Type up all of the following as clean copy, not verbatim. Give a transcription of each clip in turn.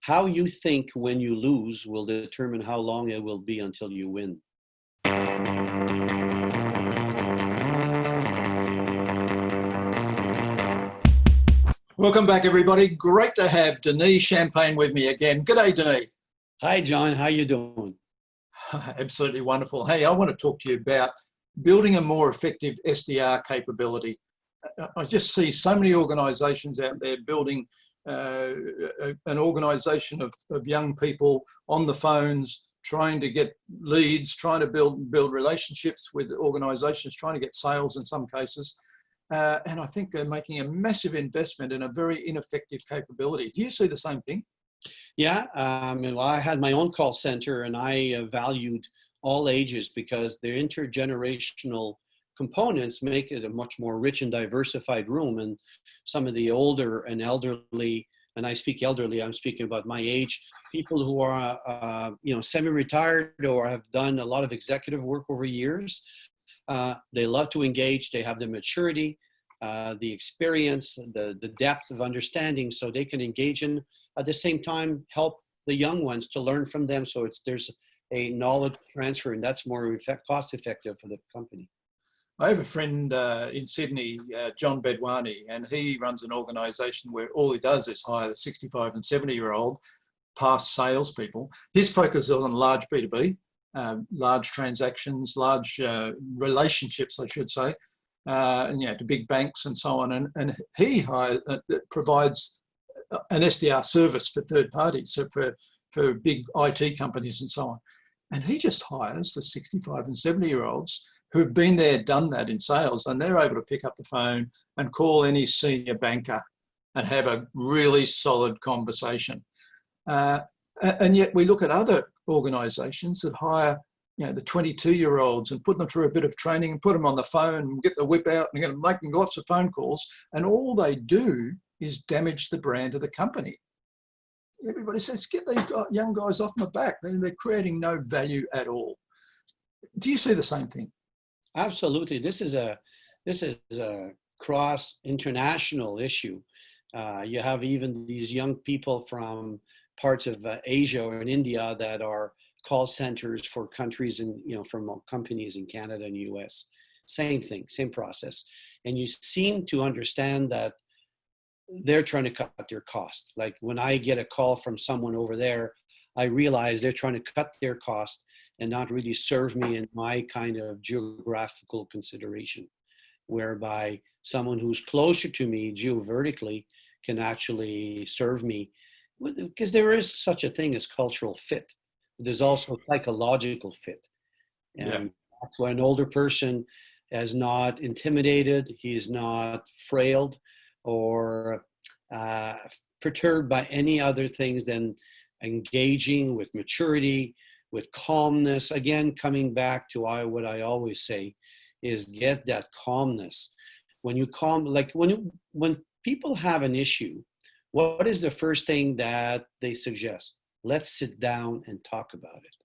How you think when you lose will determine how long it will be until you win. Welcome back, everybody. Great to have Denis Champagne with me again. G'day, Denis. Hi, John. How you doing? Absolutely wonderful. Hey, I want to talk to you about building a more effective SDR capability. I just see so many organisations out there building an organisation of young people on the phones, trying to get leads, trying to build relationships with organisations, trying to get sales in some cases. And I think they're making a massive investment in a very ineffective capability. Do you see the same thing? Yeah, well, I had my own call center, and I valued all ages because the intergenerational components make it a much more rich and diversified room. And some of the older and elderly, and I speak elderly, I'm speaking about my age, people who are semi-retired or have done a lot of executive work over years. They love to engage. They have the maturity, the experience, the depth of understanding, so they can engage and at the same time help the young ones to learn from them. So there's a knowledge transfer, and that's more cost effective for the company. I have a friend in Sydney, John Bedwani, and he runs an organisation where all he does is hire the 65 and 70-year-old past salespeople. His focus is on large B2B. Large transactions, large relationships, I should say, to big banks and so on. And he provides an SDR service for third parties, so for big IT companies and so on. And he just hires the 65 and 70-year-olds who've been there, done that in sales, and they're able to pick up the phone and call any senior banker and have a really solid conversation. And yet we look at other organisations that hire, the 22-year-olds and put them through a bit of training and put them on the phone and get the whip out and get them making lots of phone calls, and all they do is damage the brand of the company. Everybody says, get these young guys off my back. They're creating no value at all. Do you see the same thing? Absolutely. This is a cross international issue. You have even these young people from parts of Asia or in India that are call centers for countries and, from companies in Canada and US. Same thing, same process. And you seem to understand that they're trying to cut their cost. Like when I get a call from someone over there, I realize they're trying to cut their cost and not really serve me in my kind of geographical consideration, whereby someone who's closer to me geovertically can actually serve me, because there is such a thing as cultural fit. There's also psychological fit. And that's why an older person is not intimidated, he's not frailed or perturbed by any other things than engaging with maturity, with calmness. Again, coming back to what I always say is get that calmness. When you calm, like when people have an issue, what is the first thing that they suggest? Let's sit down and talk about it.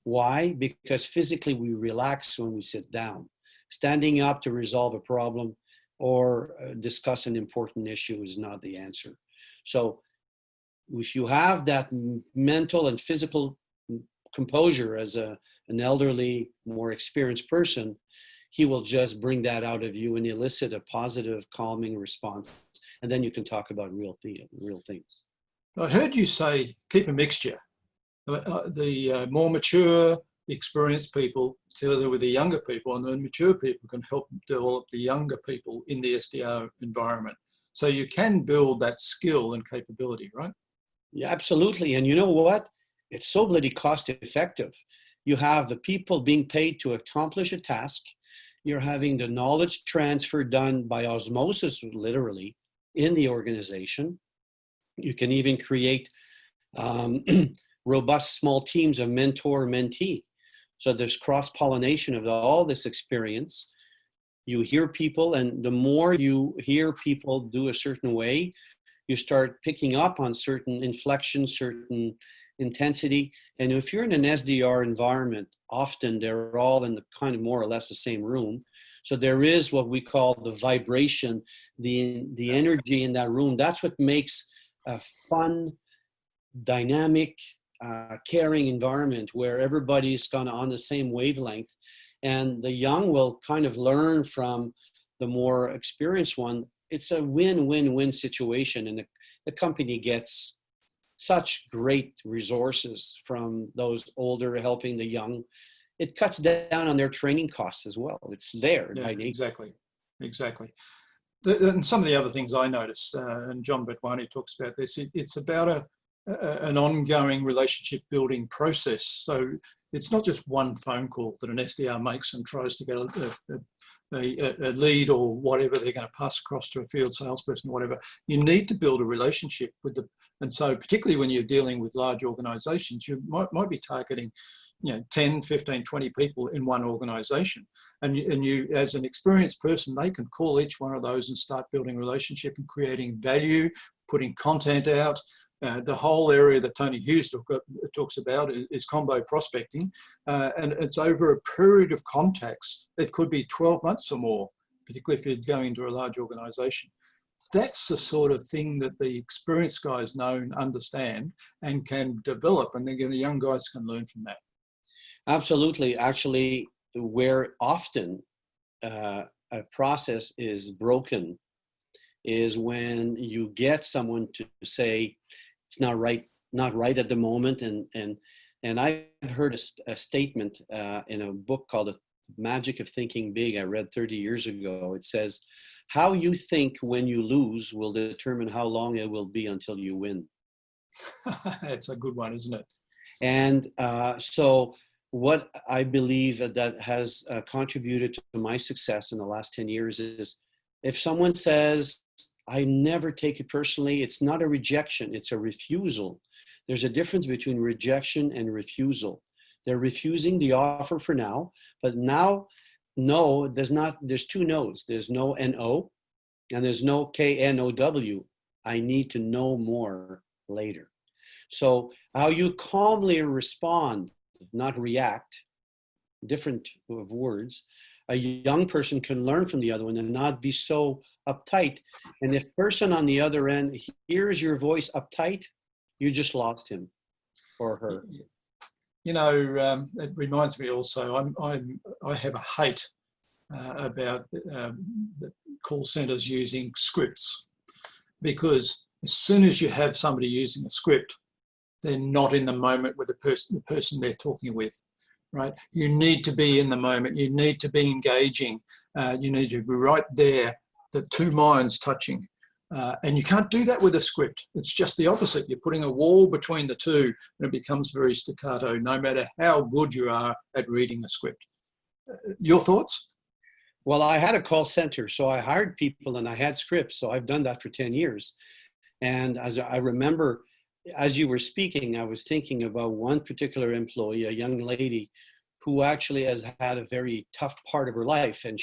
Why? Because physically we relax when we sit down. Standing up to resolve a problem or discuss an important issue is not the answer. So if you have that mental and physical composure as an elderly, more experienced person, he will just bring that out of you and elicit a positive, calming response. And then you can talk about real things. I heard you say keep a mixture. The more mature, experienced people together with the younger people, and the mature people can help develop the younger people in the SDR environment. So you can build that skill and capability, right? Yeah, absolutely. And you know what? It's so bloody cost effective. You have the people being paid to accomplish a task. You're having the knowledge transfer done by osmosis, literally, in the organization. You can even create robust small teams of mentor-mentee. So there's cross-pollination of all this experience. You hear people, and the more you hear people do a certain way, you start picking up on certain inflections, certain intensity. And if you're in an SDR environment, often they're all in the kind of more or less the same room. So there is what we call the vibration, the energy in that room. That's what makes a fun, dynamic, caring environment where everybody's kind of on the same wavelength, and the young will kind of learn from the more experienced one. It's a win-win-win situation, and the company gets such great resources from those older helping the young. It cuts down on their training costs as well. It's there Yeah, by nature. Exactly. And some of the other things I notice, and John Betwani talks about this, it's about an ongoing relationship building process. So it's not just one phone call that an SDR makes and tries to get a lead or whatever they're going to pass across to a field salesperson or whatever. You need to build a relationship with the, and so particularly when you're dealing with large organizations, you might be targeting 10, 15, 20 people in one organization. And you, as an experienced person, they can call each one of those and start building relationship and creating value, putting content out. The whole area that Tony Hughes talks about is combo prospecting. And it's over a period of contacts. It could be 12 months or more, particularly if you're going into a large organization. That's the sort of thing that the experienced guys know and understand and can develop. And then the young guys can learn from that. Absolutely. Actually, where often a process is broken is when you get someone to say it's not right at the moment. And I've heard a statement in a book called The Magic of Thinking Big I read 30 years ago. It says, how you think when you lose will determine how long it will be until you win. It's a good one, isn't it? And so what I believe that has contributed to my success in the last 10 years is if someone says, I never take it personally, it's not a rejection, it's a refusal. There's a difference between rejection and refusal. They're refusing the offer for now, but now, no, there's two no's. There's no N-O and there's no K-N-O-W. I need to know more later. So how you calmly respond, not react, different of words, a young person can learn from the other one and not be so uptight. And if person on the other end hears your voice uptight, you just lost him or her. It reminds me also, I have a hate about the call centers using scripts, because as soon as you have somebody using a script, they're not in the moment with the person they're talking with, right? You need to be in the moment. You need to be engaging. You need to be right there, the two minds touching. And you can't do that with a script. It's just the opposite. You're putting a wall between the two and it becomes very staccato, no matter how good you are at reading a script. Your thoughts? Well, I had a call center, so I hired people and I had scripts. So I've done that for 10 years. And as I remember, as you were speaking, I was thinking about one particular employee, a young lady who actually has had a very tough part of her life. And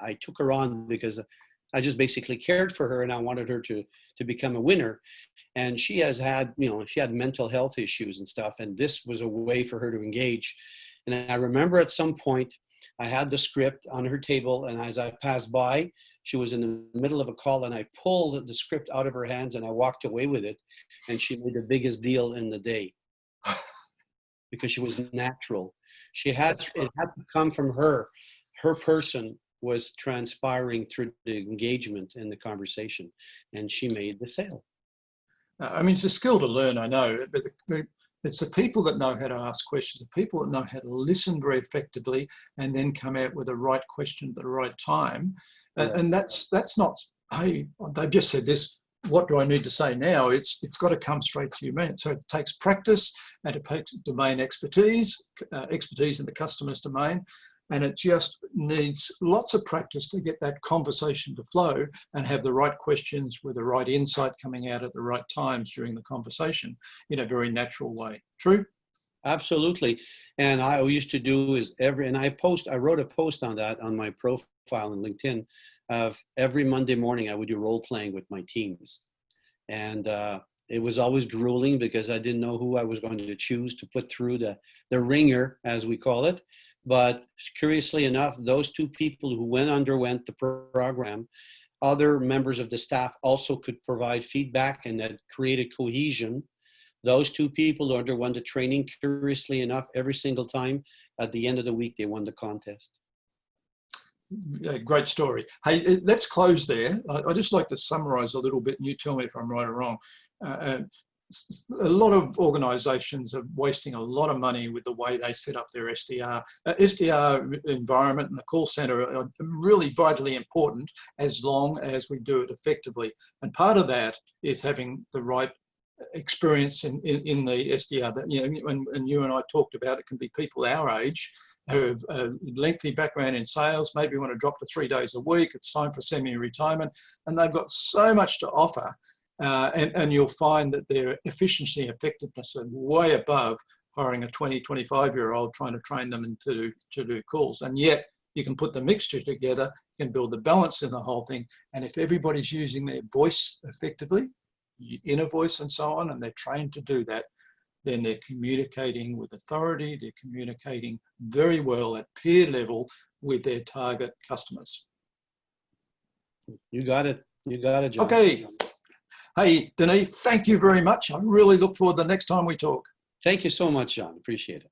I took her on because I just basically cared for her and I wanted her to become a winner. And she has had, she had mental health issues and stuff. And this was a way for her to engage. And I remember at some point, I had the script on her table, and as I passed by, she was in the middle of a call, and I pulled the script out of her hands and I walked away with it. And she made the biggest deal in the day because she was natural. It had to come from her. Her person was transpiring through the engagement and the conversation, and she made the sale. I mean, it's a skill to learn, I know, but it's the people that know how to ask questions, the people that know how to listen very effectively and then come out with the right question at the right time. Yeah. And that's not, hey, they've just said this, what do I need to say now? It's got to come straight to you, man. So it takes practice and it takes domain expertise in the customer's domain. And it just needs lots of practice to get that conversation to flow and have the right questions with the right insight coming out at the right times during the conversation in a very natural way. True? Absolutely. And I used to do is I wrote a post on that on my profile on LinkedIn of every Monday morning I would do role playing with my teams. And it was always grueling because I didn't know who I was going to choose to put through the ringer, as we call it. But curiously enough, those two people who underwent the program, other members of the staff also could provide feedback, and that created cohesion Those two people who underwent the training, curiously enough, every single time, at the end of the week, they won the contest. Yeah, great story. Hey, let's close there. I'd just like to summarize a little bit, and you tell me if I'm right or wrong. A lot of organizations are wasting a lot of money with the way they set up their SDR. SDR environment and the call center are really vitally important as long as we do it effectively. And part of that is having the right experience in the SDR. That, you know, and you and I talked about, it can be people our age who have a lengthy background in sales, maybe want to drop to 3 days a week, it's time for semi-retirement, and they've got so much to offer. And you'll find that their efficiency and effectiveness are way above hiring a 20, 25-year-old trying to train them to do calls. And yet you can put the mixture together, you can build the balance in the whole thing. And if everybody's using their voice effectively, inner voice and so on, and they're trained to do that, then they're communicating with authority, they're communicating very well at peer level with their target customers. You got it. You got it, John. Okay. Hey, Denis, thank you very much. I really look forward to the next time we talk. Thank you so much, John. Appreciate it.